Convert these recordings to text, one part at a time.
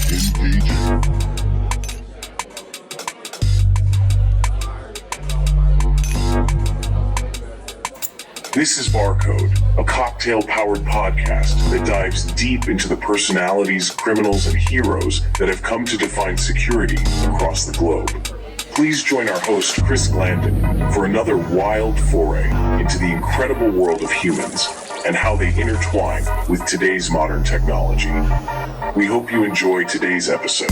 Engaging. This is BarCode, a cocktail-powered podcast that dives deep into the personalities, criminals, and heroes that have come to define security across the globe. Please join our host, Chris Glanden, for another wild foray into the incredible world of humans and how they intertwine with today's modern technology. We hope you enjoy today's episode.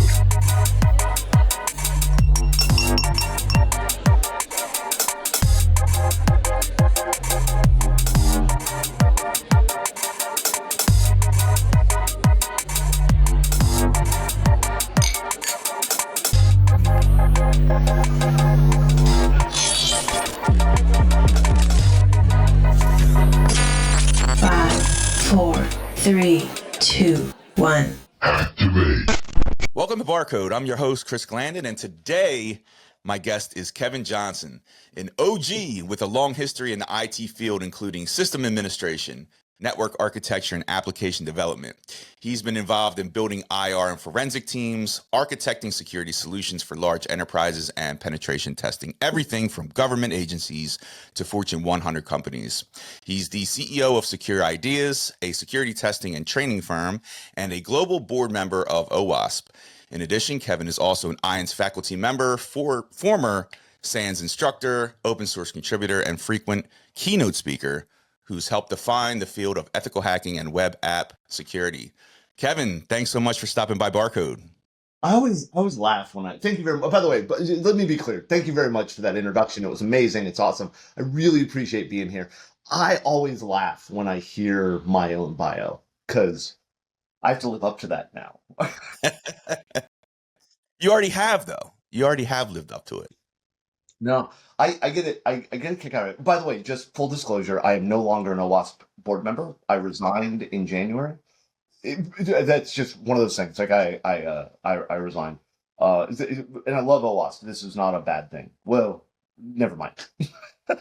Three, two, one. Activate. Welcome to BarCode. I'm your host, Chris Glanden, and today my guest is Kevin Johnson, an OG with a long history in the IT field, including system administration, network architecture, and application development. He's been involved in building IR and forensic teams, architecting security solutions for large enterprises, and penetration testing everything from government agencies to Fortune 100 companies. He's the CEO of Secure Ideas, a security testing and training firm, and a global board member of OWASP. In addition, Kevin is also an IANS faculty member, former SANS instructor, open source contributor, and frequent keynote speaker who's helped define the field of ethical hacking and web app security. Kevin, thanks so much for stopping by BarCode. I always laugh when thank you very much. By the way, but let me be clear. Thank you very much for that introduction. It was amazing. It's awesome. I really appreciate being here. I always laugh when I hear my own bio because I have to live up to that now. You already have, though. You already have lived up to it. No, I get it. I get a kick out of it. By the way, just full disclosure, I am no longer an OWASP board member. I resigned in January. That's just one of those things. Like I resigned. And I love OWASP. This is not a bad thing. Well, never mind. All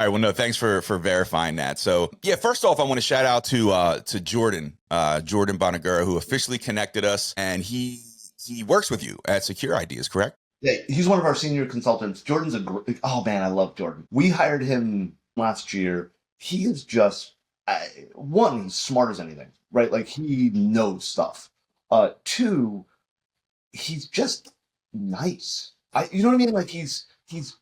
right. Well, no, thanks for verifying that. So, yeah, first off, I want to shout out to Jordan Bonagura, who officially connected us, and he works with you at Secure Ideas, correct? Yeah, he's one of our senior consultants. Jordan's oh man, I love Jordan. We hired him last year. He is just one, he's smart as anything, right? Like he knows stuff. Two, he's just nice. You know what I mean? Like he's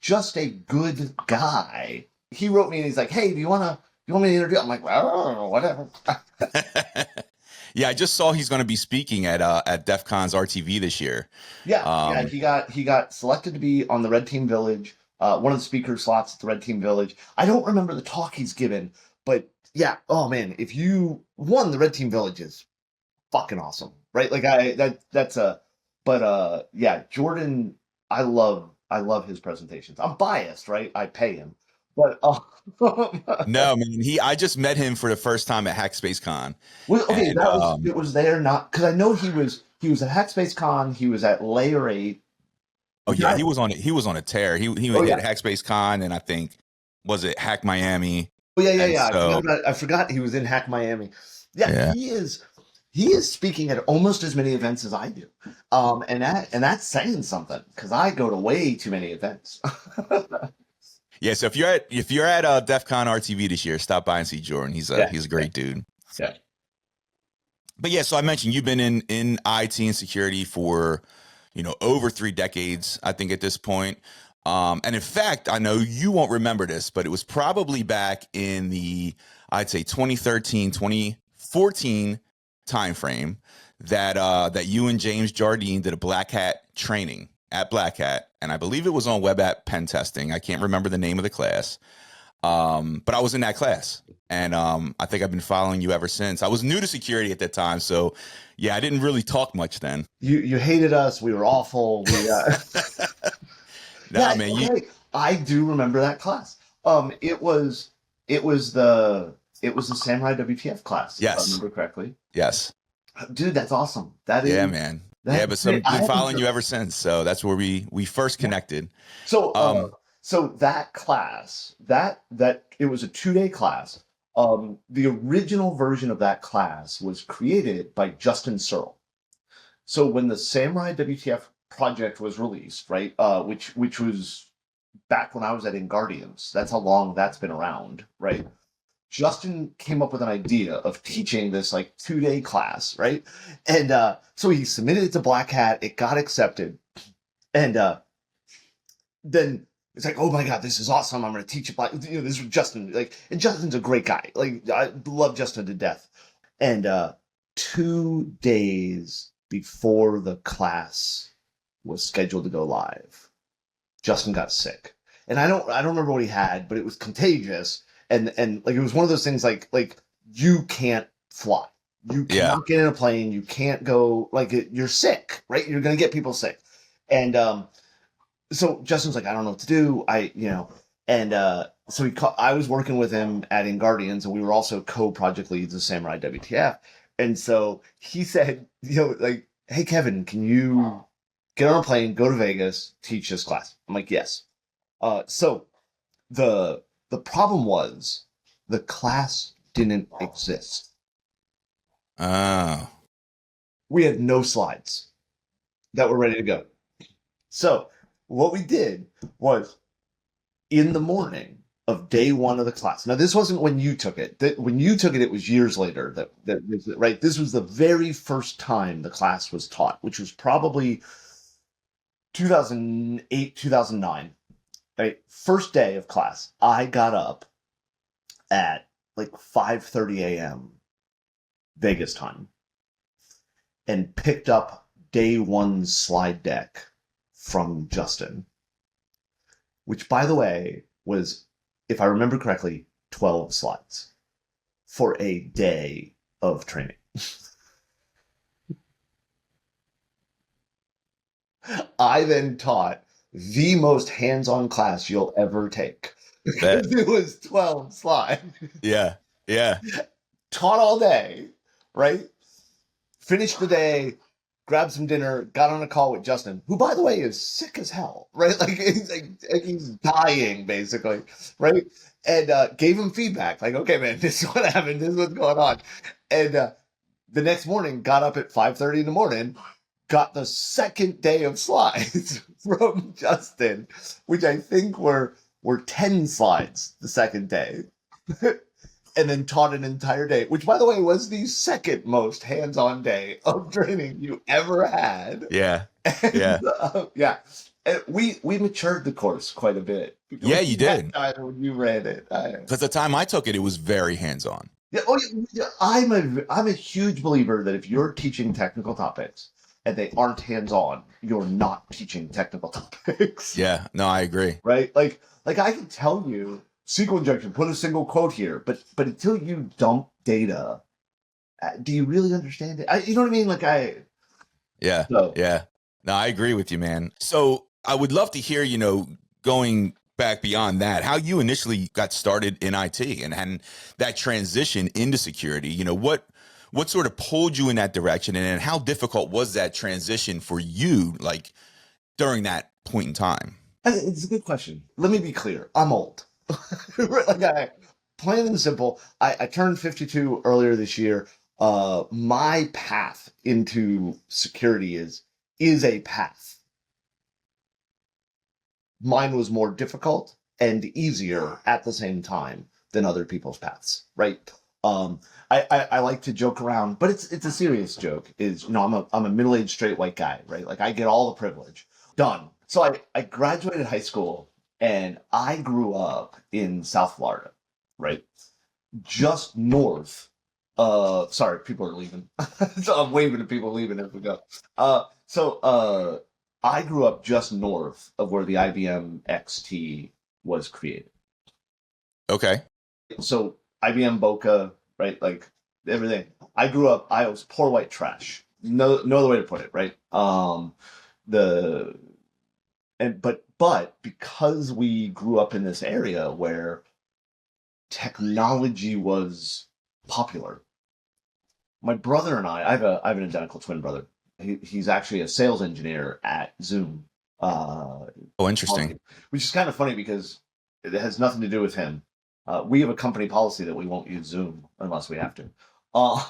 just a good guy. He wrote me and he's like, "Hey, do you want me to interview?" I'm like, "Well, whatever." Yeah, I just saw he's going to be speaking at DEF CON's RTV this year. Yeah, he got selected to be on the Red Team Village, one of the speaker slots at the Red Team Village. I don't remember the talk he's given, but yeah, oh man, if you won the Red Team Village is fucking awesome, right? Like yeah, Jordan, I love his presentations. I'm biased, right? I pay him. But no, man, I just met him for the first time at HackSpaceCon. Well, okay, and, it was there not because I know he was at HackSpaceCon. He was at Layer 8. Oh yeah, he was on a tear. He was at HackSpaceCon, and I think was it Hack Miami. Oh yeah. So, I forgot he was in Hack Miami. Yeah, he is speaking at almost as many events as I do, and that's saying something because I go to way too many events. Yeah, so if you're at DEF CON RTV this year, stop by and see Jordan. He's a great dude. Yeah. But yeah, so I mentioned you've been in IT and security for over 3 decades, I think at this point. And in fact, I know you won't remember this, but it was probably back in the I'd say 2013, 2014 timeframe that you and James Jardine did a Black Hat training at Black Hat, and I believe it was on web app pen testing. I can't remember the name of the class, but I was in that class, and I think I've been following you ever since. I was new to security at that time, so yeah, I didn't really talk much then. You hated us. We were awful. Man, I do remember that class. It was the Samurai WTF class. Yes, if I remember correctly. Yes, dude, that's awesome. That is, yeah, man. Yeah, but I've been following you ever since. So that's where we first connected. So so that class, that it was a 2-day class. The original version of that class was created by Justin Searle. So when the Samurai WTF project was released, right, which was back when I was at InGuardians, that's how long that's been around, right? Justin came up with an idea of teaching this like 2-day class, right? And so he submitted it to Black Hat. It got accepted, and then it's like, oh my god, this is awesome! I'm going to teach it. This is Justin. Like, and Justin's a great guy. Like, I love Justin to death. And 2 days before the class was scheduled to go live, Justin got sick, and I don't remember what he had, but it was contagious. And like, it was one of those things like you can't fly, you cannot get in a plane, you can't go, like, you're sick, right? You're gonna get people sick. And so Justin's like, I don't know what to do. So I was working with him at InGuardians, and we were also co-project leads of Samurai WTF. And so he said, like, hey Kevin, can you get on a plane, go to Vegas, teach this class? I'm like, yes. So the problem was the class didn't exist. Oh. We had no slides that were ready to go. So what we did was, in the morning of day one of the class. Now, this wasn't when you took it. When you took it, it was years later. Right? This was the very first time the class was taught, which was probably 2008, 2009. Right? First day of class, I got up at like 5:30 a.m. Vegas time and picked up day one's slide deck from Justin, which, by the way, was, if I remember correctly, 12 slides for a day of training. I then taught the most hands-on class you'll ever take. Because it was 12 slides. Yeah. Taught all day, right? Finished the day, grabbed some dinner, got on a call with Justin, who, by the way, is sick as hell, right? Like he's dying, basically, right? And gave him feedback, like, okay, man, this is what happened, this is what's going on. And the next morning, got up at 5:30 in the morning, got the second day of slides from Justin, which I think were 10 slides the second day. And then taught an entire day, which, by the way, was the second most hands-on day of training you ever had. Yeah. And, yeah. And we matured the course quite a bit. Yeah, you did. When you ran it. Because the time I took it, it was very hands-on. Yeah, I'm a huge believer that if you're teaching technical topics and they aren't hands-on, you're not teaching technical topics. Yeah, no, I agree. Right? Like I can tell you, SQL injection, put a single quote here, but until you dump data, do you really understand it? You know what I mean? Yeah. No, I agree with you, man. So I would love to hear, going back beyond that, how you initially got started in IT and that transition into security. What sort of pulled you in that direction, and how difficult was that transition for you, like, during that point in time? It's a good question. Let me be clear. I'm old. Plain and simple. I turned 52 earlier this year. My path into security is a path. Mine was more difficult and easier at the same time than other people's paths, right? I like to joke around, but it's a serious joke. I'm a middle-aged straight white guy, right? Like, I get all the privilege. Done. So I graduated high school, and I grew up in South Florida, right? Just north. Sorry, people are leaving. So I'm waving at people leaving as we go. I grew up just north of where the IBM XT was created. Okay. So IBM Boca, right? Like, everything. I was poor white trash. No other way to put it, right? But because we grew up in this area where technology was popular, my brother and I have an identical twin brother. He's actually a sales engineer at Zoom. Oh, interesting. Which is kind of funny because it has nothing to do with him. We have a company policy that we won't use Zoom unless we have to. Uh,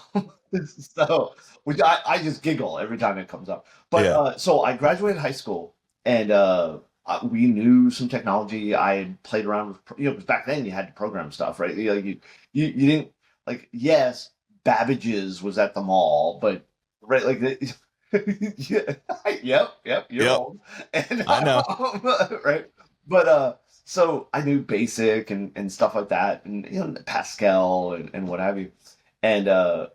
so, which I just giggle every time it comes up. But Yeah. so I graduated high school, and we knew some technology. I had played around with, 'cause back then you had to program stuff, right? You didn't like, yes, Babbage's was at the mall, but right, like yeah, yep, you're Yep. old, and I know. right, but so I knew BASIC and stuff like that, and Pascal and what have you, and a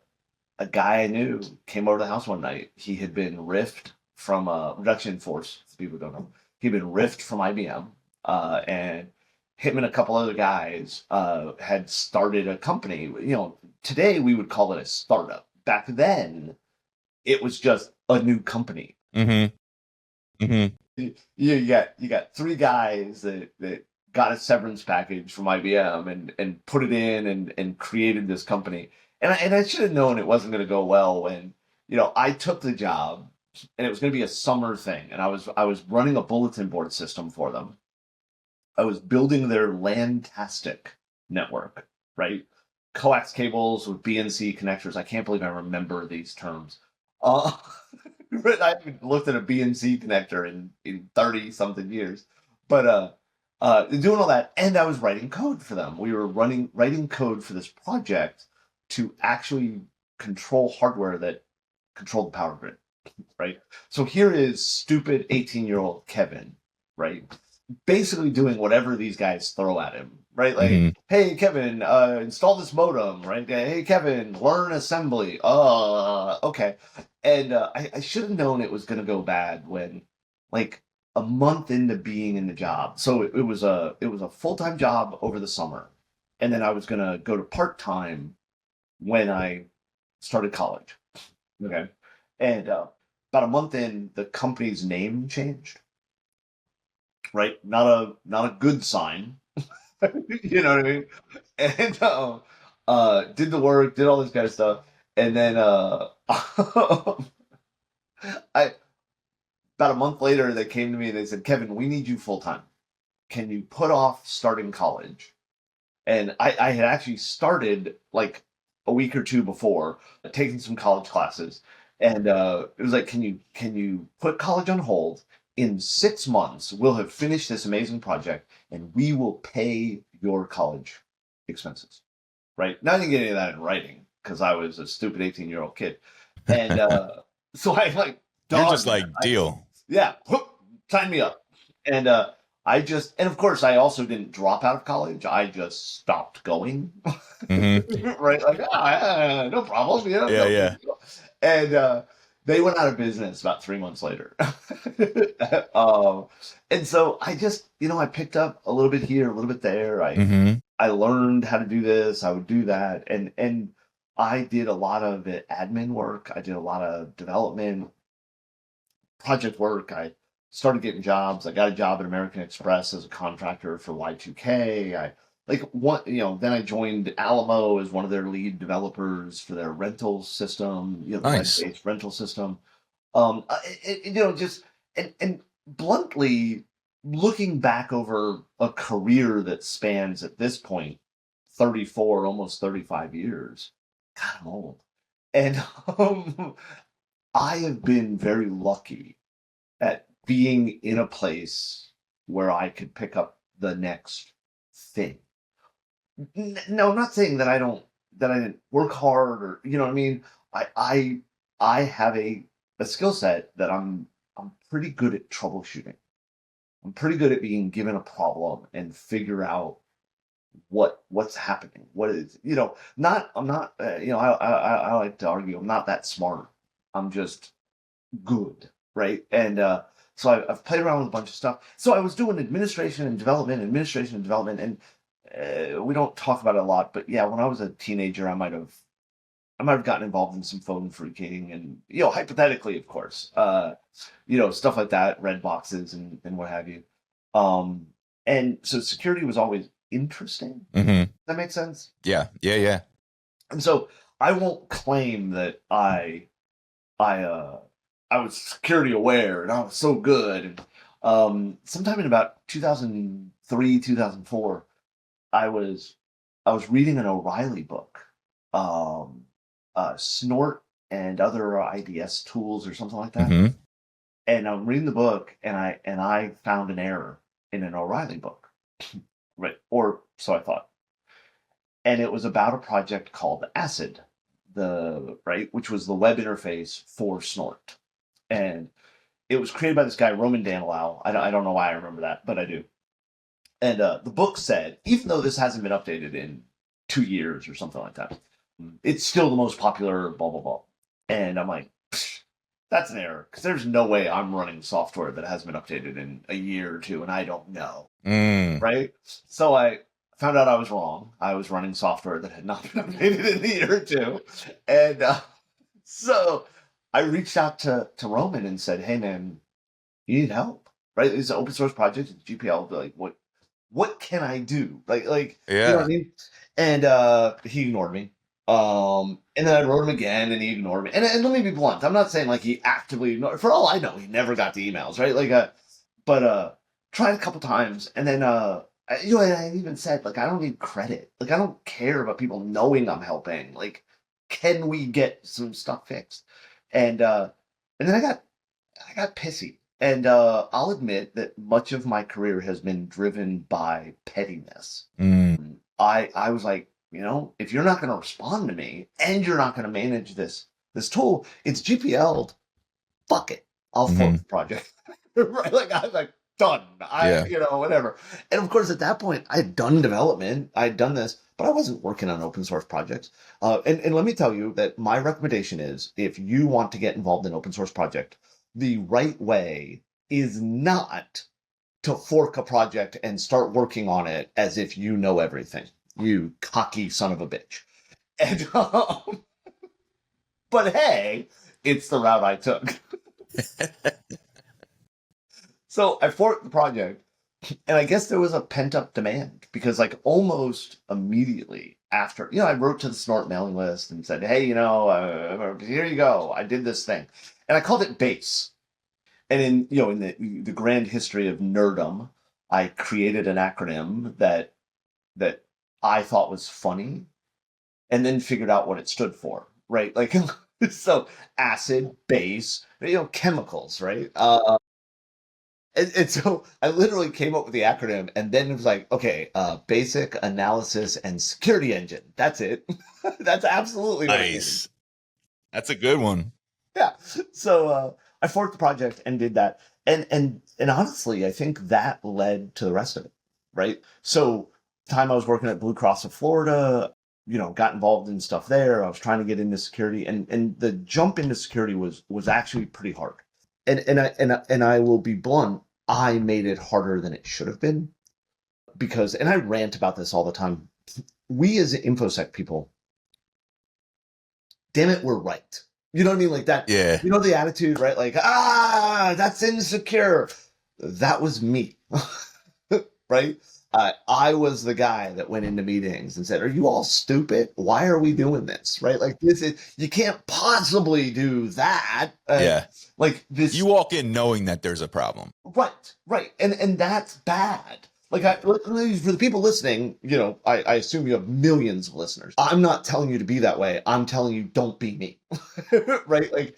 guy I knew came over to the house one night. He had been riffed from reduction in force. For people who don't know, he'd been riffed from IBM, and him and a couple other guys had started a company. Today we would call it a startup. Back then, it was just a new company. Mm-hmm. Mm-hmm. You got three guys that got a severance package from IBM and put it in and created this company. And I should have known it wasn't going to go well when I took the job, and it was going to be a summer thing, and I was running a bulletin board system for them. I was building their Landtastic network, right? Coax cables with BNC connectors. I can't believe I remember these terms. Uh, I haven't looked at a BNC connector in 30 something years, but doing all that, and I was writing code for them. We were writing code for this project to actually control hardware that controlled the power grid, right? So here is stupid 18-year-old Kevin, right? Basically doing whatever these guys throw at him, right? Like, Mm-hmm. hey, Kevin, install this modem, right? Hey, Kevin, learn assembly. Okay. And I should have known it was going to go bad when, like, a month into being in the job. So it was a full-time job over the summer, and then I was going to go to part-time when I started college. Okay. And about a month in, the company's name changed. Right? Not a good sign. You know what I mean? And did the work, did all this kind of stuff, and then I about a month later they came to me and they said, Kevin, we need you full time. Can you put off starting college? And I had actually started like a week or two before, taking some college classes, and it was like, can you put college on hold? In 6 months, we'll have finished this amazing project, and we will pay your college expenses. Right now, I didn't get any of that in writing because I was a stupid 18-year-old kid, and so I like You're just done. like, deal. Yeah, whoop, sign me up. And and of course, I also didn't drop out of college. I just stopped going. Mm-hmm. Right? Like, no problem. Yeah, No yeah. big deal. And they went out of business about 3 months later. um, and so I just, I picked up a little bit here, a little bit there. Mm-hmm. I learned how to do this. I would do that, and I did a lot of admin work. I did a lot of development, project work. I started getting jobs. I got a job at American Express as a contractor for Y2K. Then I joined Alamo as one of their lead developers for their rental system, the Nice. web-based rental system. Just and bluntly, looking back over a career that spans at this point 34, almost 35 years. God, I'm old. And I have been very lucky at being in a place where I could pick up the next thing. No, I'm not saying that I didn't work hard, or what I mean. I have a skill set that I'm pretty good at troubleshooting. I'm pretty good at being given a problem and figure out what's happening. What is not I'm not I like to argue I'm not that smart. I'm just good, right? And so I've played around with a bunch of stuff. So I was doing administration and development, and we don't talk about it a lot. But yeah, when I was a teenager, I might have gotten involved in some phone phreaking, and hypothetically, of course, stuff like that, red boxes and what have you. Um, and so security was always interesting. Mm-hmm. That makes sense. Yeah, yeah, yeah. And so I won't claim that I was security aware and I was so good. And sometime in about 2003, 2004, I was reading an O'Reilly book. Snort and other IDS tools or something like that. Hmm. And I'm reading the book, and I found an error in an O'Reilly book, right? Or so I thought. And it was about a project called Acid, which was the web interface for Snort, and it was created by this guy Roman Danilau. I don't know why I remember that, but I do. And the book said, even though this hasn't been updated in 2 years or something like that, it's still the most popular, blah, blah, blah. And I'm like, that's an error, because there's no way I'm running software that hasn't been updated in a year or two, and I don't know. Right? So I found out I was wrong. I was running software that had not been updated in a year or two. And so I reached out to Roman and said, hey, man, you need help, right? It's an open source project. It's GPL. Like, what can I do? Like, you know what I mean? And he ignored me. And then I wrote him again, and he ignored me. And let me be blunt. I'm not saying like he actively ignored. For all I know, he never got the emails, right? Like, but tried a couple times, and then I even said, like, I don't need credit. Like, I don't care about people knowing I'm helping. Like, can we get some stuff fixed? And then I got pissy. And I'll admit that much of my career has been driven by pettiness. I was like, if you're not going to respond to me and you're not going to manage this tool, it's GPL'd. Fuck it. I'll fork the project. Right? Like, I was like, done. Whatever. And of course, at that point, I had done development. I had done this, but I wasn't working on open source projects. And let me tell you that my recommendation is, if you want to get involved in an open source project, the right way is not to fork a project and start working on it as if you know everything. You cocky son of a bitch. And but hey, it's the route I took. So I forked the project, and I guess there was a pent-up demand, because like almost immediately after, I wrote to the Snort mailing list and said, hey, here you go. I did this thing. And I called it Base. And in the grand history of nerdom, I created an acronym that I thought was funny, and then figured out what it stood for, right? Like, so acid, base, chemicals, right? And so I literally came up with the acronym, and then it was like, okay, basic analysis and security engine. That's it. That's absolutely nice. That's a good one. Yeah. So I forked the project and did that. And honestly, I think that led to the rest of it, right? So time I was working at Blue Cross of Florida, got involved in stuff there. I was trying to get into security, and the jump into security was actually pretty hard. And I will be blunt, I made it harder than it should have been, because, and I rant about this all the time, we as InfoSec people, damn it, we're right. You know what I mean? Like that, yeah. The attitude, right? Like, that's insecure. That was me, right? I was the guy that went into meetings and said, are you all stupid? Why are we doing this? Right? Like, you can't possibly do that. Yeah. Like this. You walk in knowing that there's a problem. Right. And that's bad. Like, for the people listening, I assume you have millions of listeners. I'm not telling you to be that way. I'm telling you, don't be me. Right? Like,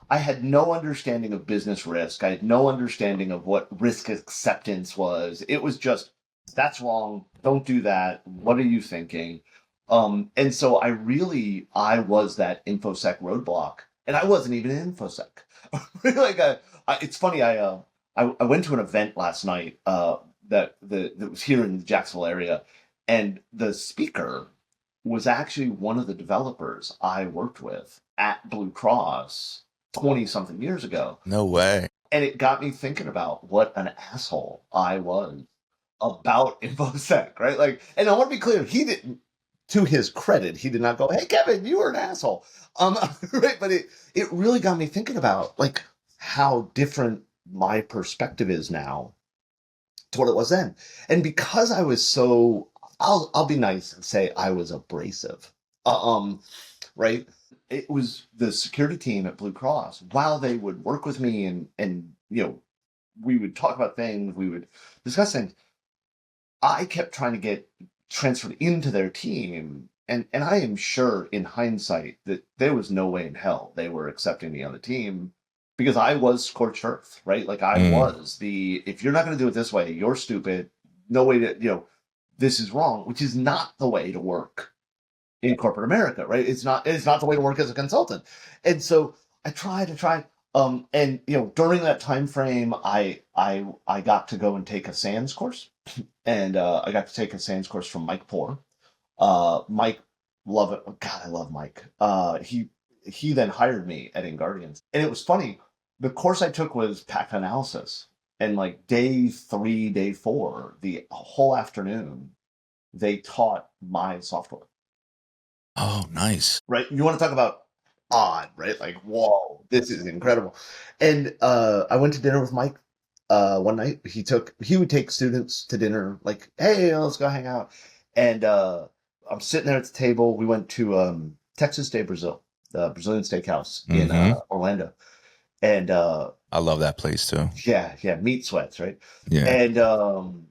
I had no understanding of business risk. I had no understanding of what risk acceptance was. It was just, that's wrong. Don't do that. What are you thinking? And so I was that InfoSec roadblock, and I wasn't even in InfoSec. Like, it's funny. I went to an event last night that was here in the Jacksonville area, and the speaker was actually one of the developers I worked with at Blue Cross 20-something years ago. No way. And it got me thinking about what an asshole I was about InfoSec, right? Like, and I want to be clear, he didn't, to his credit, he did not go, hey, Kevin, you were an asshole. Right? But it really got me thinking about, like, how different my perspective is now to what it was then. And because I was so, I'll be nice and say I was abrasive. Right? It was the security team at Blue Cross, while they would work with me and we would talk about things, we would discuss things, I kept trying to get transferred into their team And I am sure in hindsight that there was no way in hell they were accepting me on the team because I was scorched earth, right? Like I was if you're not going to do it this way, you're stupid. No way to, this is wrong, which is not the way to work in corporate America, right? It's not the way to work as a consultant. And so I tried. And during that time frame, I got to go and take a SANS course, and I got to take a SANS course from Mike Poor. Mike, love it. God, I love Mike. He then hired me at InGuardians, and it was funny. The course I took was packet analysis, and like day 3, day 4, the whole afternoon, they taught my software. Oh, nice. Right? You want to talk about odd, right? Like, whoa, this is incredible. And I went to dinner with Mike one night. He would take students to dinner, like, hey, let's go hang out. And I'm sitting there at the table. We went to Texas de Brazil, the Brazilian steakhouse in Orlando. And I love that place too. yeah, meat sweats, right? Yeah. And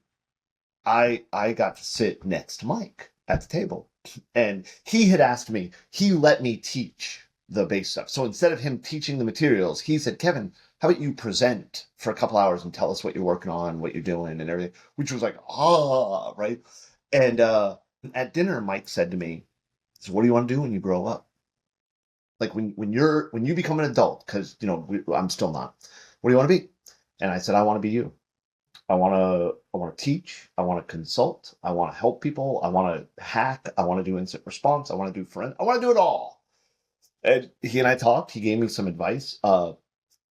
I got to sit next to Mike at the table. And he had asked me, he let me teach the base stuff. So instead of him teaching the materials, he said, Kevin, how about you present for a couple hours and tell us what you're working on, what you're doing and everything, which was like, right? And at dinner, Mike said to me, so what do you want to do when you grow up? Like when you become an adult, because, I'm still not, what do you want to be? And I said, I want to be you. I want to teach. I want to consult. I want to help people. I want to hack. I want to do incident response. I want to do forensic. I want to do it all. And he and I talked. He gave me some advice. The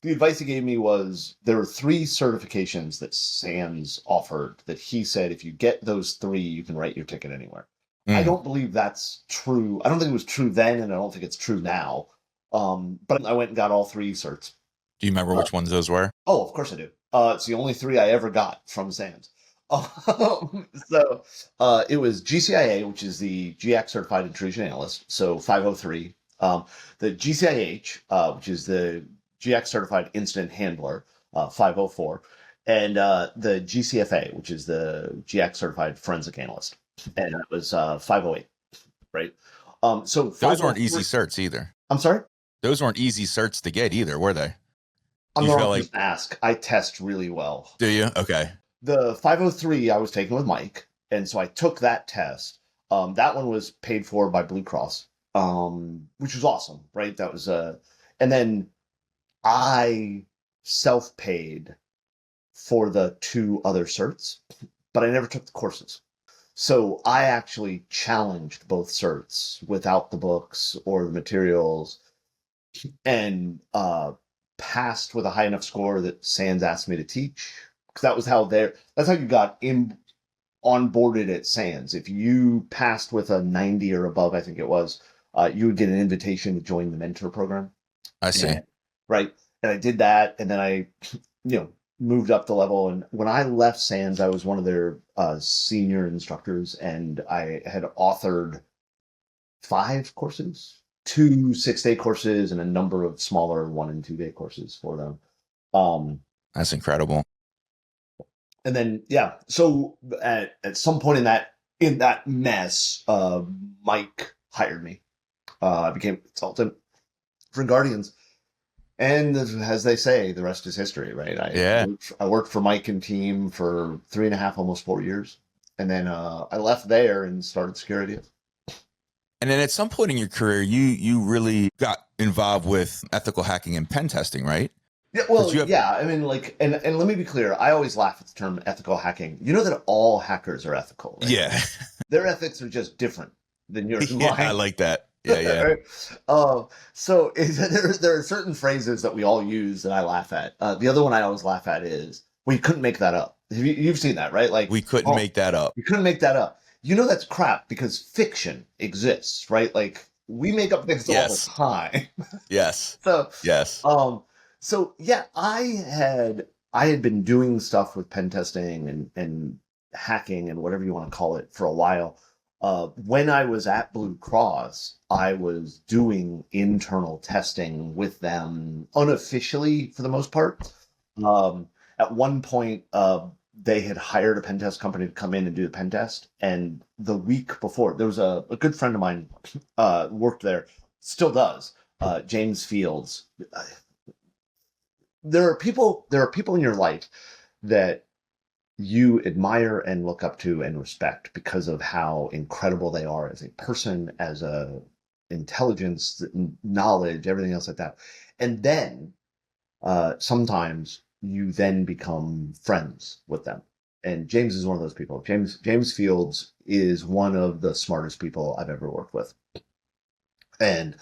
advice he gave me was there were 3 certifications that SANS offered that he said if you get those 3, you can write your ticket anywhere. I don't believe that's true. I don't think it was true then, and I don't think it's true now. But I went and got all 3 certs. Do you remember which ones those were? Oh, of course I do. It's the only 3 I ever got from SANS. So it was GCIA, which is the GAC Certified Intrusion Analyst, so 503. The GCIH, which is the GX Certified Incident Handler, 504. And the GCFA, which is the GX Certified Forensic Analyst. And that was 508, right? So those weren't easy certs either. I'm sorry? Those weren't easy certs to get either, were they? I'm not just ask. I test really well. Do you? Okay. The 503 I was taking with Mike, and so I took that test. That one was paid for by Blue Cross, which was awesome, right? That was and then I self-paid for the 2 other certs, but I never took the courses. So I actually challenged both certs without the books or the materials, and passed with a high enough score that SANS asked me to teach, because that's how you got onboarded at SANS. If you passed with a 90 or above, I think it was, you would get an invitation to join the mentor program. I see. Right. And I did that, and then I, moved up the level. And when I left SANS, I was one of their senior instructors, and I had authored 5 courses, 2 6-day courses, and a number of smaller 1- and 2-day courses for them. That's incredible. And then, so at some point in that mess, Mike hired me. I became a consultant for Guardians. And as they say, the rest is history, right? I worked for Mike and team for 3.5, almost 4 years. And then I left there and started security. And then at some point in your career, you really got involved with ethical hacking and pen testing, right? Yeah, well, I mean, like, and let me be clear. I always laugh at the term ethical hacking. You know that all hackers are ethical, right? Yeah. Their ethics are just different than yours and mine. I like that. Yeah. Right? So there are certain phrases that we all use that I laugh at. The other one I always laugh at is, well, you couldn't make that up. You've seen that, right? Like, we couldn't make that up. You couldn't make that up. You know that's crap because fiction exists, right? Like, we make up things all the time. Yes. Yes. So yeah, I had been doing stuff with pen testing and hacking and whatever you want to call it for a while. When I was at Blue Cross, I was doing internal testing with them unofficially for the most part. At one point, they had hired a pen test company to come in and do the pen test. And the week before, there was a good friend of mine worked there, still does, James Fields. There are people in your life that you admire and look up to and respect because of how incredible they are as a person, as a intelligence, knowledge, everything else like that. And then sometimes you then become friends with them. And James is one of those people. James Fields is one of the smartest people I've ever worked with. And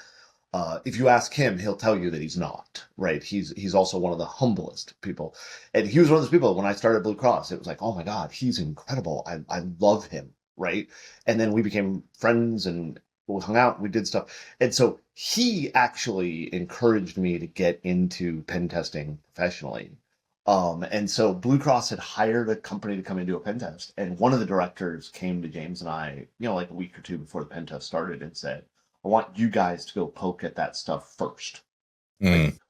if you ask him, he'll tell you that he's not, right? He's also one of the humblest people. And he was one of those people, when I started Blue Cross, it was like, oh my God, he's incredible. I love him, right? And then we became friends and we hung out, we did stuff. And so he actually encouraged me to get into pen testing professionally. And so Blue Cross had hired a company to come and do a pen test. And one of the directors came to James and I, like a week or two before the pen test started and said, I want you guys to go poke at that stuff first.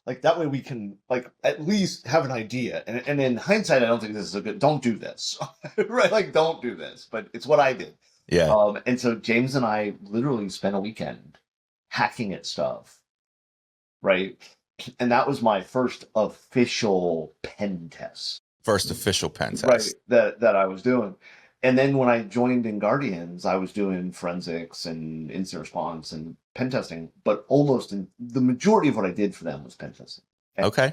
Like that way we can at least have an idea. And in hindsight, I don't think this is don't do this. Right? Like, don't do this. But it's what I did. Yeah. And so James and I literally spent a weekend hacking at stuff. Right? And that was my first official pen test. First official pen test. Right. That I was doing. And then when I joined in Guardians, I was doing forensics and incident response and pen testing, but the majority of what I did for them was pen testing. Okay.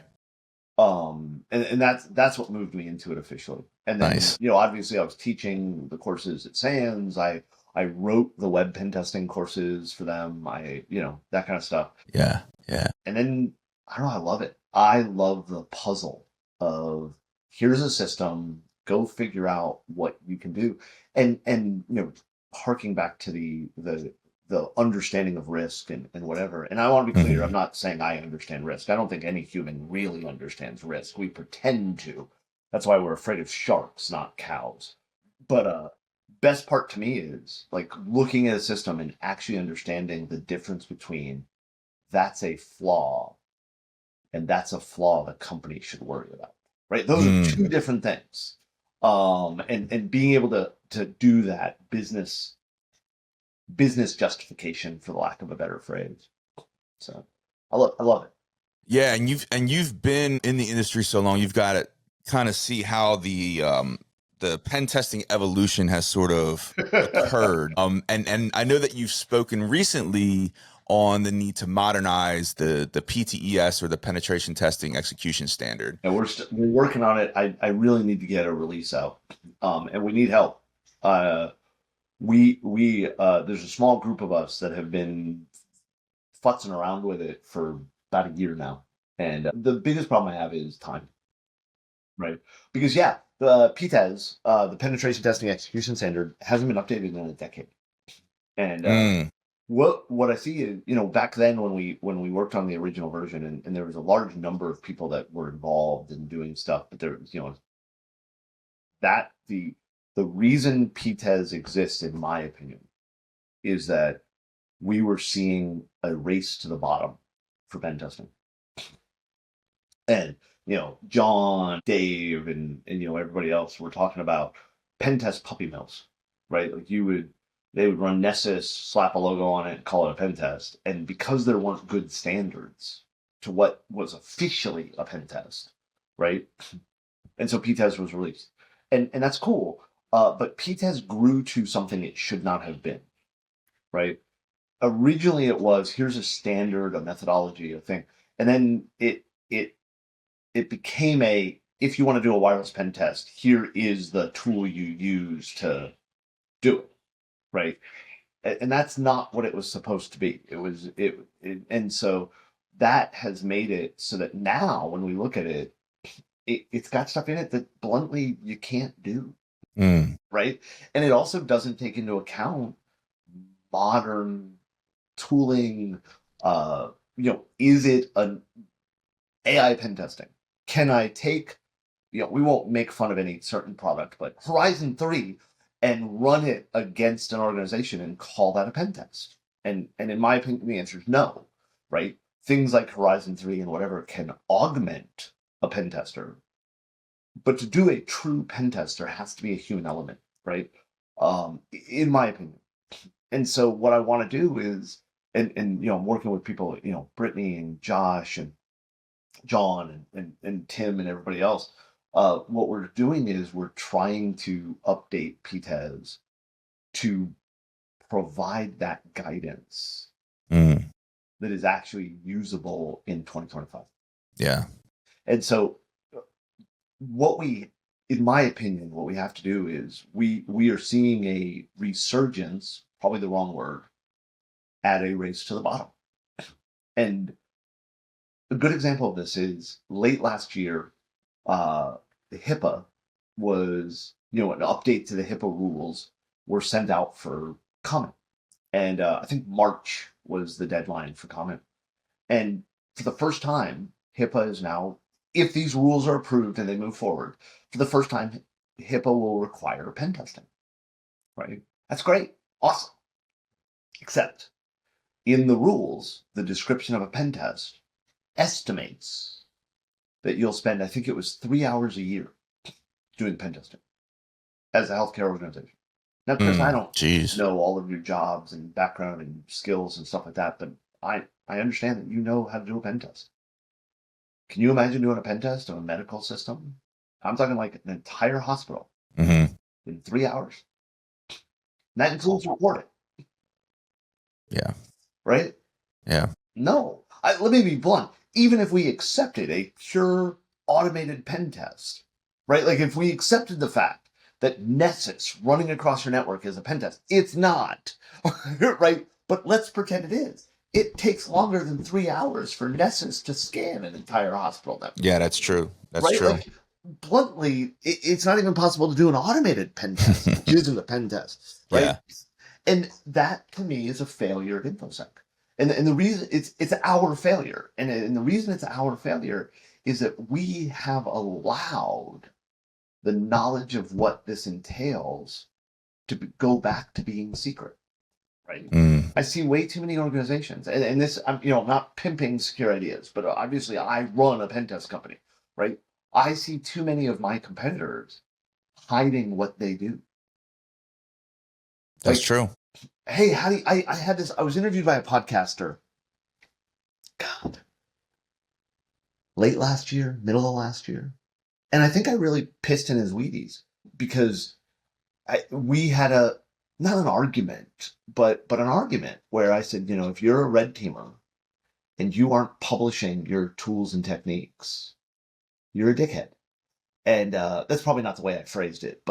And that's what moved me into it officially. And then, nice. Obviously I was teaching the courses at SANS. I wrote the web pen testing courses for them. That kind of stuff. Yeah. Yeah. And then, I don't know, I love it. I love the puzzle of here's a system, go figure out what you can do. And harking back to the understanding of risk and whatever. And I want to be clear, I'm not saying I understand risk. I don't think any human really understands risk. We pretend to. That's why we're afraid of sharks, not cows. But best part to me is like looking at a system and actually understanding the difference between that's a flaw and that's a flaw the company should worry about. Right? Those are two different things. And being able to do that business justification, for the lack of a better phrase. So I love it. Yeah, and you've been in the industry so long, you've got to kind of see how the pen testing evolution has sort of occurred. And I know that you've spoken recently on the need to modernize the PTES, or the penetration testing execution standard. And we're working on it. I really need to get a release out, and we need help. We there's a small group of us that have been futzing around with it for about a year now, and the biggest problem I have is time. Right? Because the PTES, the penetration testing execution standard, hasn't been updated in a decade, and what I see is, back then when we worked on the original version, and there was a large number of people that were involved in doing stuff, but there, that the reason PTES exists, in my opinion, is that we were seeing a race to the bottom for pen testing. And, John, Dave, and everybody else were talking about pen test puppy mills, right? Like they would run Nessus, slap a logo on it, and call it a pen test. And because there weren't good standards to what was officially a pen test, right? And so PTES was released. And that's cool. But PTES grew to something it should not have been, right? Originally it was, here's a standard, a methodology, a thing. And then it became if you want to do a wireless pen test, here is the tool you use to do it, right? And that's not what it was supposed to be. And so that has made it so that now when we look at it, it's got stuff in it that bluntly you can't do. Right? And it also doesn't take into account modern tooling. Is it an AI pen testing? Can I take, we won't make fun of any certain product, but Horizon 3 and run it against an organization and call that a pen test? And in my opinion, the answer is no, right? Things like Horizon 3 and whatever can augment a pen tester, But to do a true pen test, there has to be a human element, right? In my opinion. And so what I want to do is, and I'm working with people, Brittany and Josh and John and Tim and everybody else. What we're doing is we're trying to update PTES to provide that guidance Mm. that is actually usable in 2025. Yeah. And so in my opinion, what we have to do is we are seeing a resurgence, probably the wrong word, at a race to the bottom. And a good example of this is late last year, the HIPAA was, an update to the HIPAA rules were sent out for comment. And I think March was the deadline for comment. And for the first time, HIPAA is now, if these rules are approved and they move forward, for the first time, HIPAA will require pen testing. Right? That's great. Awesome. Except in the rules, the description of a pen test estimates that you'll spend, I think it was 3 hours a year doing pen testing as a healthcare organization. Now, Chris, I don't know all of your jobs and background and skills and stuff like that, but I understand that you know how to do a pen test. Can you imagine doing a pen test of a medical system? I'm talking like an entire hospital in 3 hours. And that includes reporting. Yeah. Right? Yeah. No. Let me be blunt. Even if we accepted a pure automated pen test, right? Like if we accepted the fact that Nessus running across your network is a pen test, it's not, right? But let's pretend it is. It takes longer than 3 hours for Nessus to scan an entire hospital network. Yeah, that's true. That's right? true. Like, bluntly, it's not even possible to do an automated pen test using the pen test, right? Yeah. And that to me is a failure of InfoSec. And the reason it's our failure, and the reason it's our failure is that we have allowed the knowledge of what this entails to go back to being secret, right? I see way too many organizations, and this, I'm not pimping secure ideas, but obviously I run a pen test company, right? I see too many of my competitors hiding what they do. That's true. Hey, how do you, I had this, I was interviewed by a podcaster, God, late last year, middle of last year. And I think I really pissed in his Wheaties because we had not an argument, but an argument where I said, if you're a red teamer and you aren't publishing your tools and techniques, you're a dickhead. And that's probably not the way I phrased it,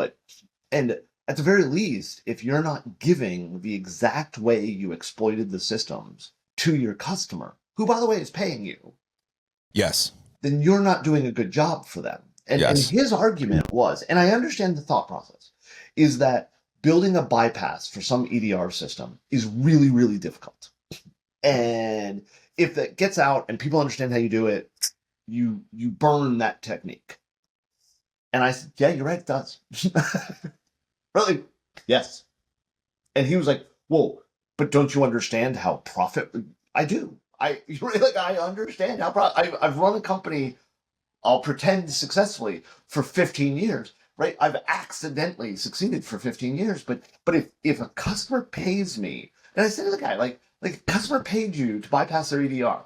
and at the very least, if you're not giving the exact way you exploited the systems to your customer, who, by the way, is paying you, yes, then you're not doing a good job for them. And his argument was, and I understand the thought process, is that building a bypass for some EDR system is really, really difficult. And if that gets out and people understand how you do it, you burn that technique. And I said, yeah, you're right, it does. Really? Yes. And he was like, whoa, but don't you understand how profit? I do. I understand how I've run a company, I'll pretend successfully, for 15 years, right? I've accidentally succeeded for 15 years, but if a customer pays me, and I said to the guy, like a customer paid you to bypass their EDR,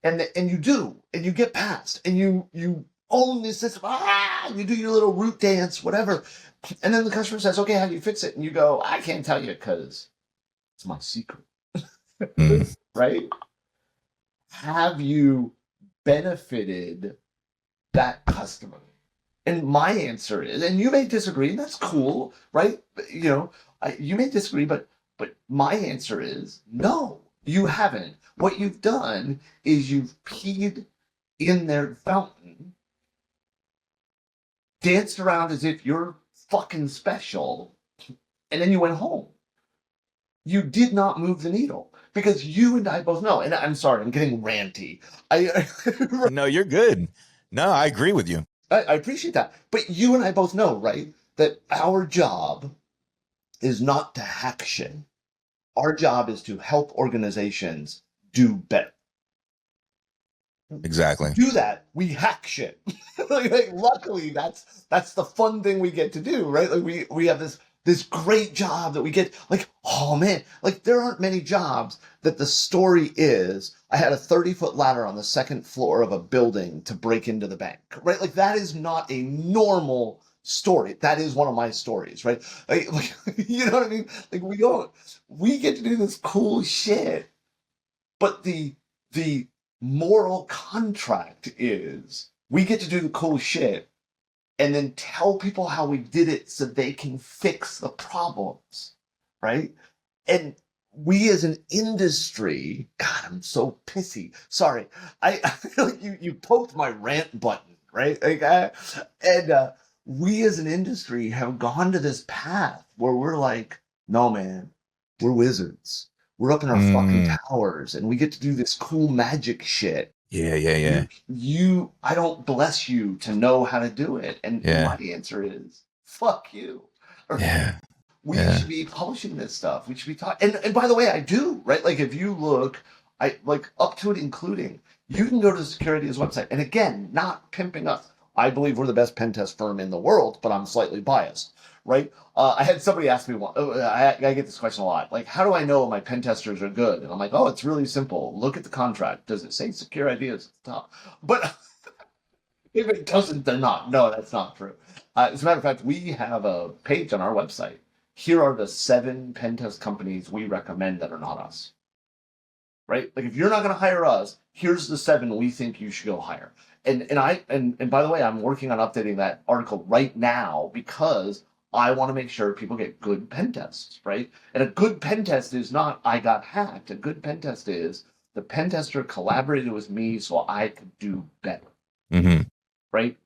and you do, and you get past, and you own this system, you do your little root dance, whatever, and then the customer says, okay, how do you fix it? And you go, I can't tell you because it's my secret. Right? Have you benefited that customer? And my answer is, and you may disagree, and that's cool, right? You may disagree, but my answer is no, you haven't. What you've done is you've peed in their fountain, danced around as if you're fucking special, and then you went home. You did not move the needle because you and I both know, and I'm sorry, I'm getting ranty. No, you're good. No, I agree with you. I appreciate that. But you and I both know, right, that our job is not to hack shit. Our job is to help organizations do better. Exactly. do that, we hack shit. Luckily, that's the fun thing we get to do, right? Like we have this great job that we get. Like, oh man, like there aren't many jobs that the story is I had a 30-foot ladder on the second floor of a building to break into the bank, right? Like that is not a normal story. That is one of my stories, right? Like you know what I mean? Like we get to do this cool shit, but the moral contract is we get to do the cool shit and then tell people how we did it so they can fix the problems, right? And we as an industry, God, I'm so pissy. Sorry, I feel like you poked my rant button, right? We as an industry have gone to this path where we're like, no, man, we're wizards. We're up in our fucking towers, and we get to do this cool magic shit. Yeah. I don't bless you to know how to do it. And Yeah. my answer is, fuck you. Yeah. We should be publishing this stuff. We should be talking. And by the way, I do, right? Like if you look, I like up to it, including you can go to the Security's website. And again, not pimping us. I believe we're the best pen test firm in the world, but I'm slightly biased, right? I had somebody ask me, I get this question a lot. Like, how do I know my pen testers are good? And I'm like, oh, it's really simple. Look at the contract. Does it say secure ideas at the top? But if it doesn't, they're not. No, that's not true. As a matter of fact, we have a page on our website. Here are the 7 pen test companies we recommend that are not us. Right? Like if you're not going to hire us, here's the 7 we think you should go hire. And by the way, I'm working on updating that article right now because I want to make sure people get good pen tests, right? And a good pen test is not I got hacked. A good pen test is the pen tester collaborated with me so I could do better. Mm-hmm. Right?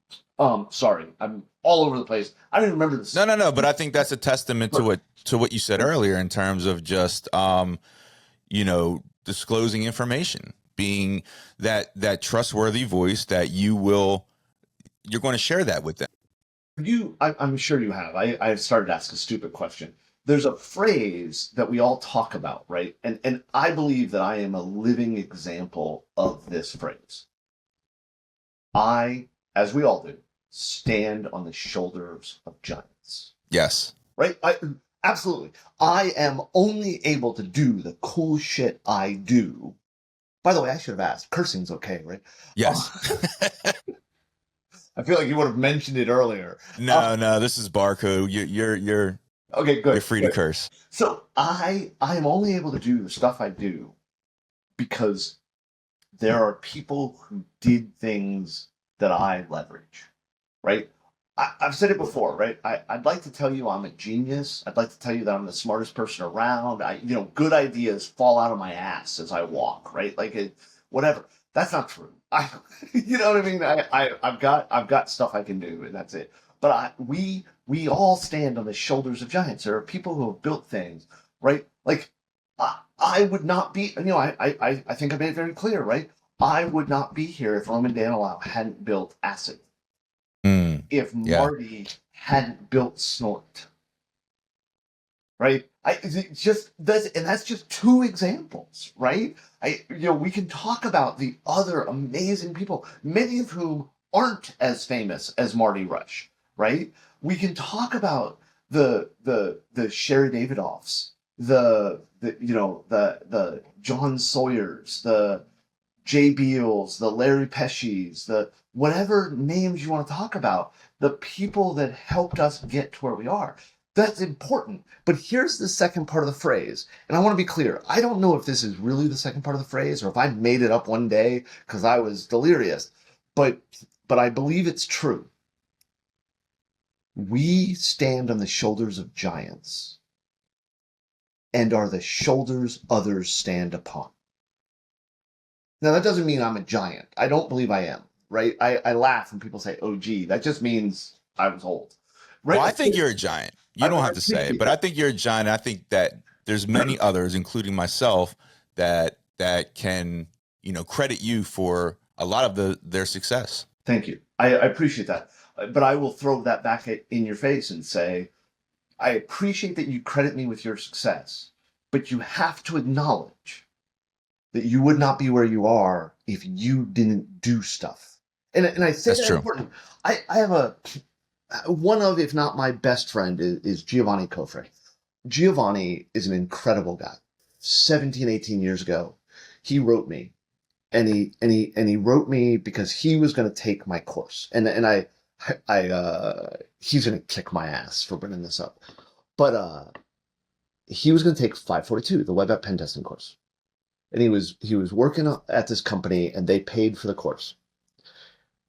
Sorry, I'm all over the place. I don't even remember this. No. But I think that's a testament to what you said earlier in terms of just disclosing information, being that trustworthy voice that you're going to share that with them. I'm sure you have. I started to ask a stupid question. There's a phrase that we all talk about, right? And I believe that I am a living example of this phrase. I, as we all do, stand on the shoulders of giants. Yes. Right? Absolutely. I am only able to do the cool shit I do. By the way, I should have asked. Cursing's okay, right? Yes. I feel like you would have mentioned it earlier. No, this is BarCode. You're okay, good. You're free to curse. So I am only able to do the stuff I do because there are people who did things that I leverage, right? I've said it before, right? I'd like to tell you I'm a genius. I'd like to tell you that I'm the smartest person around. Good ideas fall out of my ass as I walk, right? Like whatever. That's not true. You know what I mean? I've got stuff I can do, and that's it. But we all stand on the shoulders of giants. There are people who have built things, right? Like I would not be. I think I made it very clear, right? I would not be here if Roman Danilau hadn't built Acid. If Marty hadn't built Snort, right? That's just 2 examples, right? We can talk about the other amazing people, many of whom aren't as famous as Marty Rush, right? We can talk about the Sherry Davidoffs, the John Sawyers, the Jay Beals, the Larry Pesci's, the whatever names you want to talk about, the people that helped us get to where we are. That's important. But here's the second part of the phrase. And I want to be clear. I don't know if this is really the second part of the phrase or if I made it up one day because I was delirious. But I believe it's true. We stand on the shoulders of giants and are the shoulders others stand upon. Now, that doesn't mean I'm a giant. I don't believe I am, right? I laugh when people say, oh, gee, that just means I was old. Right? Well, I think you're a giant. You don't have to say it, but I think you're a giant. I think that there's many others, including myself, that can, credit you for a lot of their success. Thank you. I appreciate that. But I will throw that back in your face and say, I appreciate that you credit me with your success, but you have to acknowledge that you would not be where you are if you didn't do stuff. And I say That's that's true. important. I have one of, if not my best friend, is Giovanni Cofre. Giovanni is an incredible guy. 17, 18 years ago, he wrote me, and he wrote me because he was going to take my course, and he's going to kick my ass for bringing this up, but he was going to take 542, the web app pen testing course, and he was working at this company, and they paid for the course,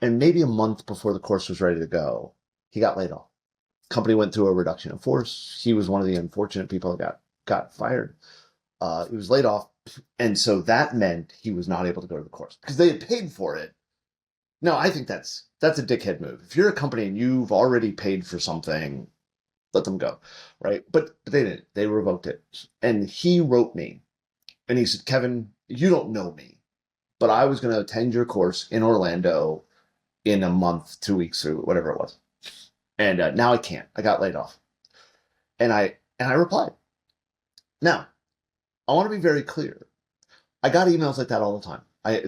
and maybe a month before the course was ready to go, he got laid off. Company went through a reduction in force. He was one of the unfortunate people that got fired. He was laid off, and so that meant he was not able to go to the course because they had paid for it. No, I think that's a dickhead move. If you're a company and you've already paid for something, let them go, right? But they didn't. They revoked it. And he wrote me, and he said, Kevin, you don't know me, but I was going to attend your course in Orlando in a month, 2 weeks, or whatever it was. And now I can't. I got laid off. And I replied. Now, I want to be very clear. I got emails like that all the time.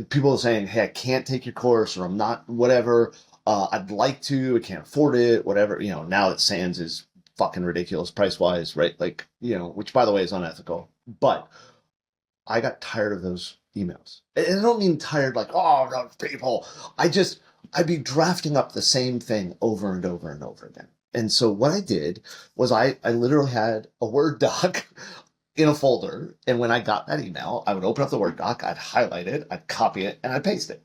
People are saying, hey, I can't take your course, or I'm not, whatever. I'd like to, I can't afford it, whatever. Now that SANS is fucking ridiculous price-wise, right? Like, which, by the way, is unethical. But I got tired of those emails. And I don't mean tired like, oh, no, people. I'd be drafting up the same thing over and over and over again. And so what I did was I literally had a Word doc in a folder. And when I got that email, I would open up the Word doc, I'd highlight it, I'd copy it, and I'd paste it.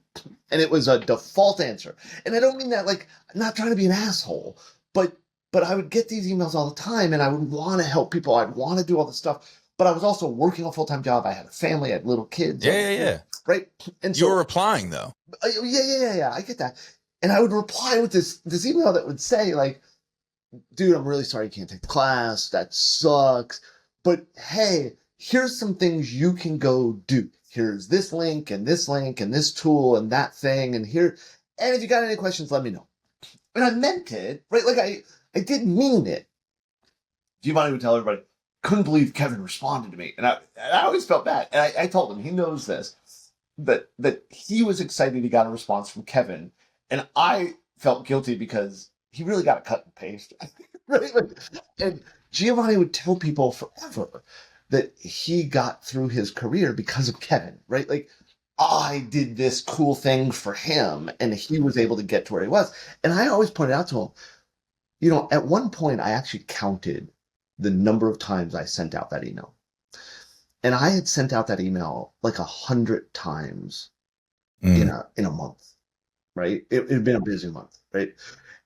And it was a default answer. And I don't mean that like, I'm not trying to be an asshole, but I would get these emails all the time, and I would want to help people. I'd want to do all this stuff. But I was also working a full-time job. I had a family, I had little kids. Yeah. Right? And so You were replying, though. Yeah. I get that. And I would reply with this email that would say, like, dude, I'm really sorry you can't take the class. That sucks. But hey, here's some things you can go do. Here's this link and this tool and that thing and here. And if you got any questions, let me know. And I meant it, right? Like I did mean it. Giovanni would tell everybody, couldn't believe Kevin responded to me. And I always felt bad. And I told him, he knows this, that he was excited he got a response from Kevin. And I felt guilty because he really got a cut and paste. Right? And Giovanni would tell people forever that he got through his career because of Kevin, right? Like, I did this cool thing for him, and he was able to get to where he was. And I always pointed out to him, at one point, I actually counted the number of times I sent out that email. And I had sent out that email like 100 times in a month, right? It had been a busy month, right?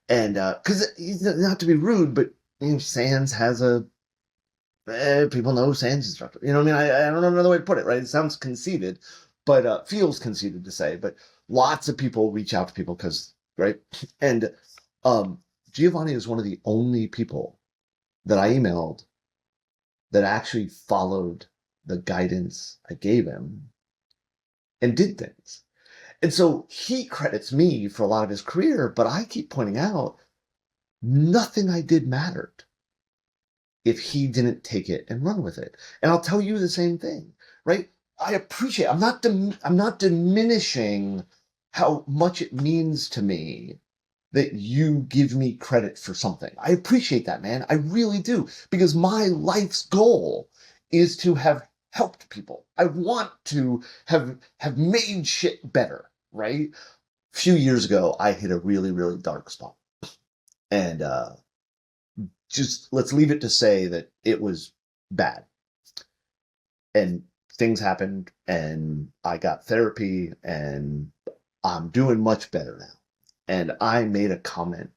And because not to be rude, but SANS has people know SANS instructor. I mean, I don't know another way to put it, right? It sounds conceited, but feels conceited to say. But lots of people reach out to people because, right? And Giovanni is one of the only people that I emailed that actually followed the guidance I gave him and did things. And so he credits me for a lot of his career, but I keep pointing out nothing I did mattered if he didn't take it and run with it. And I'll tell you the same thing, right? I appreciate, I'm not diminishing how much it means to me that you give me credit for something. I appreciate that, man. I really do. Because my life's goal is to have helped people. I want to have made shit better, right? A few years ago, I hit a really, really dark spot. And just let's leave it to say that it was bad. And things happened, and I got therapy, and I'm doing much better now. And I made a comment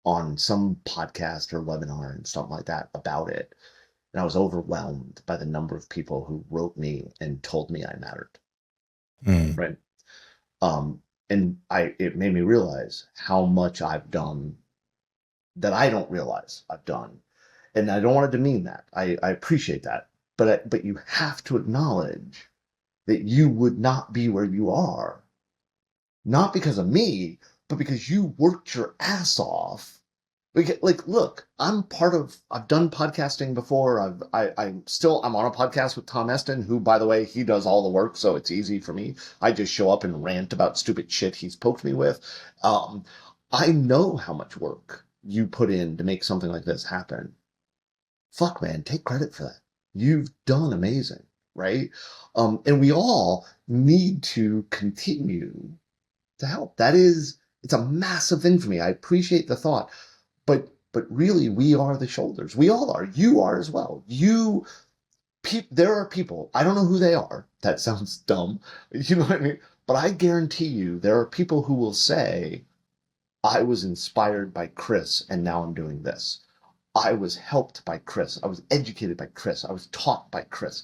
on some podcast or webinar and something like that about it. And I was overwhelmed by the number of people who wrote me and told me I mattered. Right. And it made me realize how much I've done that I don't realize I've done. And I don't want to demean that. I appreciate that. But you have to acknowledge that you would not be where you are, not because of me, but because you worked your ass off. Look, I've done podcasting before. I'm on a podcast with Tom Eston, who, by the way, he does all the work, so it's easy for me. I just show up and rant about stupid shit he's poked me with. I know how much work you put in to make something like this happen. Fuck, man, take credit for that. You've done amazing, right? And we all need to continue to help. It's a massive thing for me. I appreciate the thought. But really, we are the shoulders. We all are. You are as well. There are people, I don't know who they are. That sounds dumb. You know what I mean? But I guarantee you, there are people who will say, I was inspired by Chris, and now I'm doing this. I was helped by Chris. I was educated by Chris. I was taught by Chris.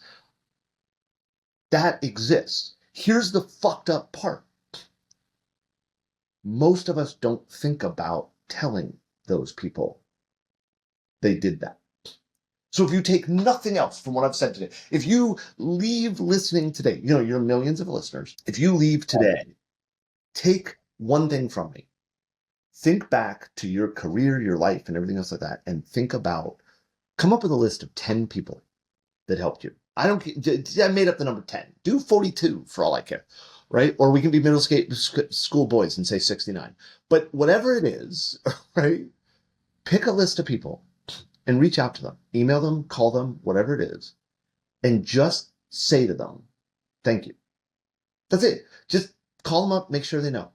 That exists. Here's the fucked up part. Most of us don't think about telling those people they did that. So if you take nothing else from what I've said today, if you leave listening today, you're millions of listeners. If you leave today, take one thing from me. Think back to your career, your life, and everything else like that, and come up with a list of 10 people that helped you. I made up the number 10. Do 42 for all I care, right? Or we can be middle school boys and say 69. But whatever it is, right? Pick a list of people and reach out to them. Email them, call them, whatever it is, and just say to them, thank you. That's it. Just call them up, make sure they know.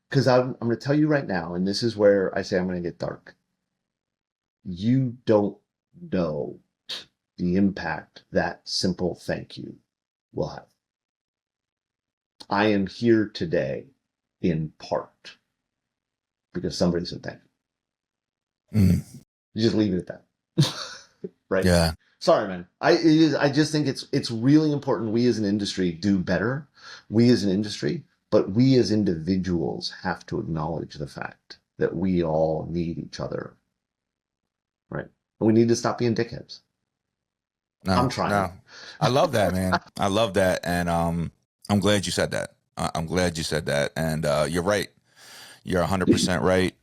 Because I'm going to tell you right now, and this is where I say I'm going to get dark. You don't know the impact that simple thank you will have. I am here today in part because somebody said thank you. You just leave it at that. Right? Yeah. Sorry, man. I just think it's really important we as an industry do better. We as an industry, but we as individuals have to acknowledge the fact that we all need each other. Right? And we need to stop being dickheads. No, I'm trying. No. I love that, man. I love that. And I'm glad you said that. I'm glad you said that. And you're right. You're 100% right.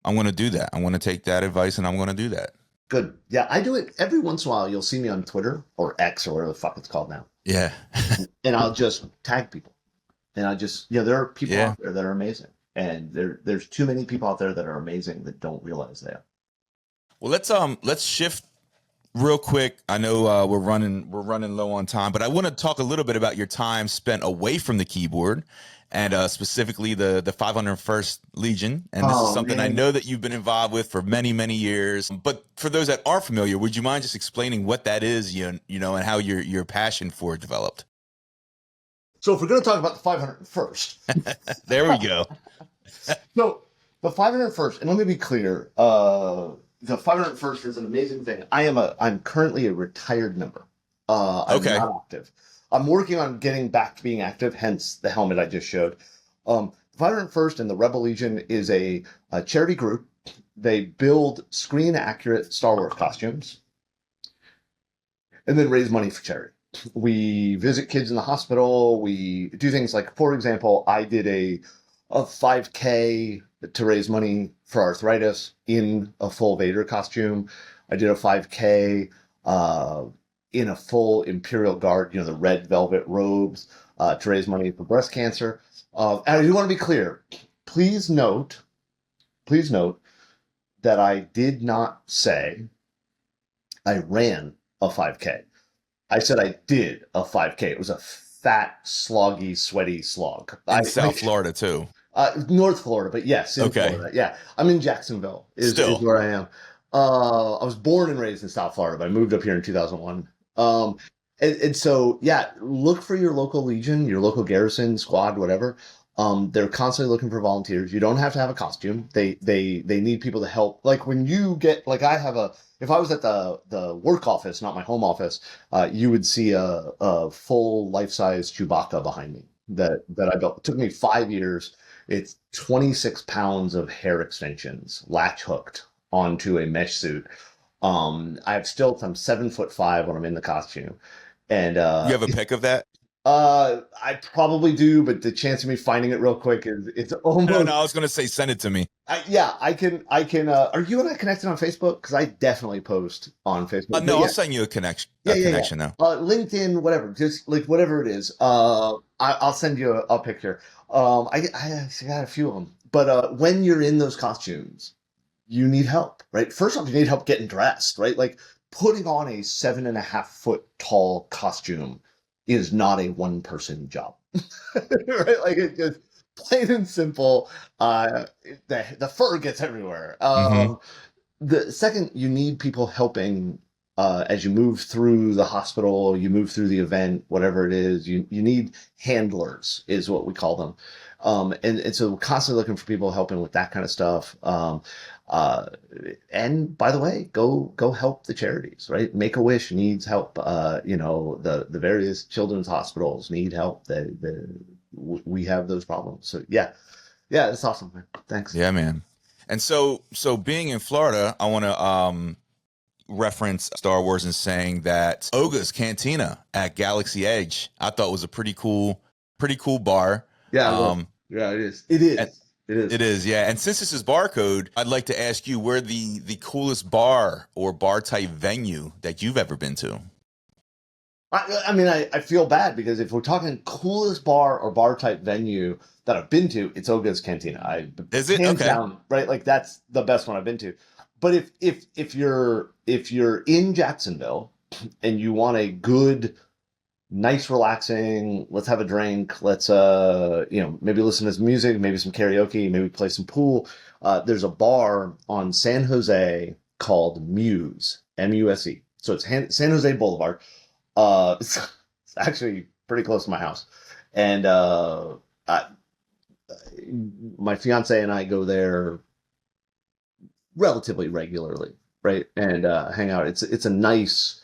I'm going to do that. I'm going to take that advice and I'm going to do that. Good. Yeah, I do it every once in a while. You'll see me on Twitter or X or whatever the fuck it's called now. Yeah. And I'll just tag people. And there are people out there that are amazing. And there's too many people out there that are amazing that don't realize they are. Well, let's shift real quick. I know we're running low on time, but I want to talk a little bit about your time spent away from the keyboard, and specifically the 501st Legion. And this is something I know that you've been involved with for many, many years. But for those that aren't familiar, would you mind just explaining what that is, and how your passion for it developed? So if we're going to talk about the 501st, there we go. So the 501st, and let me be clear, the 501st is an amazing thing. I'm currently a retired member. I'm not active. I'm working on getting back to being active, hence the helmet I just showed. The 501st and the Rebel Legion is a charity group. They build screen-accurate Star Wars costumes and then raise money for charity. We visit kids in the hospital. We do things like, for example, I did a 5K to raise money for arthritis in a full Vader costume. I did a 5K in a full Imperial Guard, the red velvet robes, to raise money for breast cancer. And I do want to be clear. Please note that I did not say I ran a 5K. I said I did a 5K. It was a fat, sloggy, sweaty slog. In South Florida, too. North Florida, but yes, in Florida. Yeah, I'm in Jacksonville is where I am. I was born and raised in South Florida, but I moved up here in 2001. And so, yeah, look for your local Legion, your local garrison, squad, whatever. They're constantly looking for volunteers. You don't have to have a costume. They need people to help. Like when you get, like if I was at the work office, not my home office, you would see a full life-size Chewbacca behind me that I built. It took me 5 years. It's 26 pounds of hair extensions, latch hooked onto a mesh suit. I'm 7'5" when I'm in the costume. And you have a pic of that? I probably do, but the chance of me finding it real quick is it's No, almost. I was going to say send it to me. Yeah, I can. Are you and I connected on Facebook? Because I definitely post on Facebook. No, Yeah, I'll send you a connection. yeah. Now. LinkedIn, whatever, just like whatever it is. I'll send you a picture. I actually got a few of them. But when you're in those costumes, you need help, right? First off, you need help getting dressed, right? Like putting on a 7.5 foot tall costume is not a one person job, right? Like it just plain and simple. The fur gets everywhere. Mm-hmm. The second, you need people helping as you move through the hospital, you move through the event, whatever it is. You need handlers, is what we call them, and so we're constantly looking for people helping with that kind of stuff. Uh, and by the way, go help the charities, right? Make a Wish needs help. The various children's hospitals need help. We have those problems. So yeah, it's awesome, man. Thanks. Yeah, man. And so being in Florida, I want to reference Star Wars and saying that Oga's Cantina at Galaxy Edge, I thought was a pretty cool bar. Yeah, yeah, it is. It is. And, It is. It is, yeah. And since this is BarCode, I'd like to ask you where the coolest bar or bar type venue that you've ever been to. I mean, I feel bad because if we're talking coolest bar or bar type venue that I've been to, it's Oga's Cantina. Is it? Hands Okay. down, right? Like that's the best one I've been to. But if you're in Jacksonville and you want a good, nice, relaxing, let's have a drink, let's maybe listen to some music, maybe some karaoke, maybe play some pool. There's a bar on San Jose called Muse, Muse. So it's San Jose Boulevard. It's actually pretty close to my house, and my fiance and I go there relatively regularly, right? And hang out. It's a nice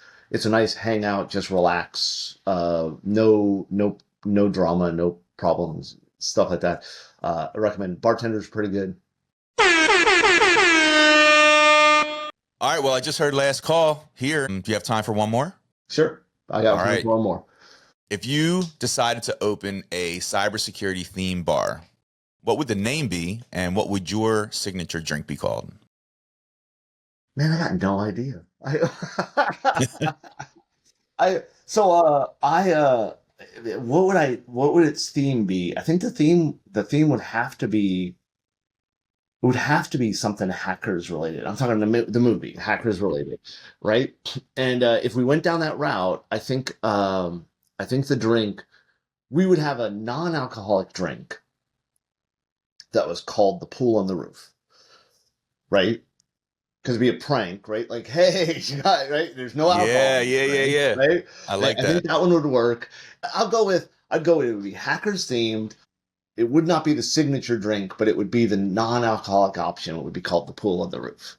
hangout. Just relax. No drama, no problems, stuff like that. I recommend. Bartender's pretty good. All right. Well, I just heard last call here. Do you have time for one more? Sure, I got All right. one more. If you decided to open a cybersecurity themed bar, what would the name be, and what would your signature drink be called? Man, I got no idea. What would its theme be? I think the theme would have to be something hackers related. I'm talking the movie hackers related, right? And if we went down that route, I think the drink, we would have a non-alcoholic drink that was called the Pool on the Roof, right? Because it'd be a prank, right? Like, hey, right? There's no alcohol. Yeah. Right? I like I that. think that one would work. I'd go with it would be hackers themed. It would not be the signature drink, but it would be the non-alcoholic option. It would be called the Pool on the Roof.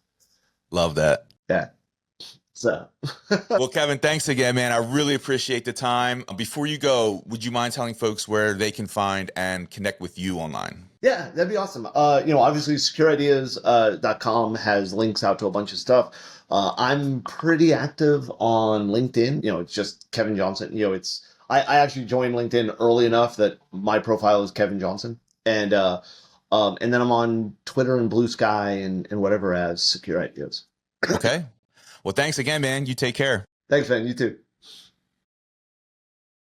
Love that. Yeah. So. Well, Kevin, thanks again, man. I really appreciate the time. Before you go, would you mind telling folks where they can find and connect with you online? Yeah, that'd be awesome. Obviously securideas.com has links out to a bunch of stuff. I'm pretty active on LinkedIn. It's just Kevin Johnson. I actually joined LinkedIn early enough that my profile is Kevin Johnson. And then I'm on Twitter and Blue Sky and whatever as Secure Ideas. Okay. Well, thanks again, man. You take care. Thanks, man. You too.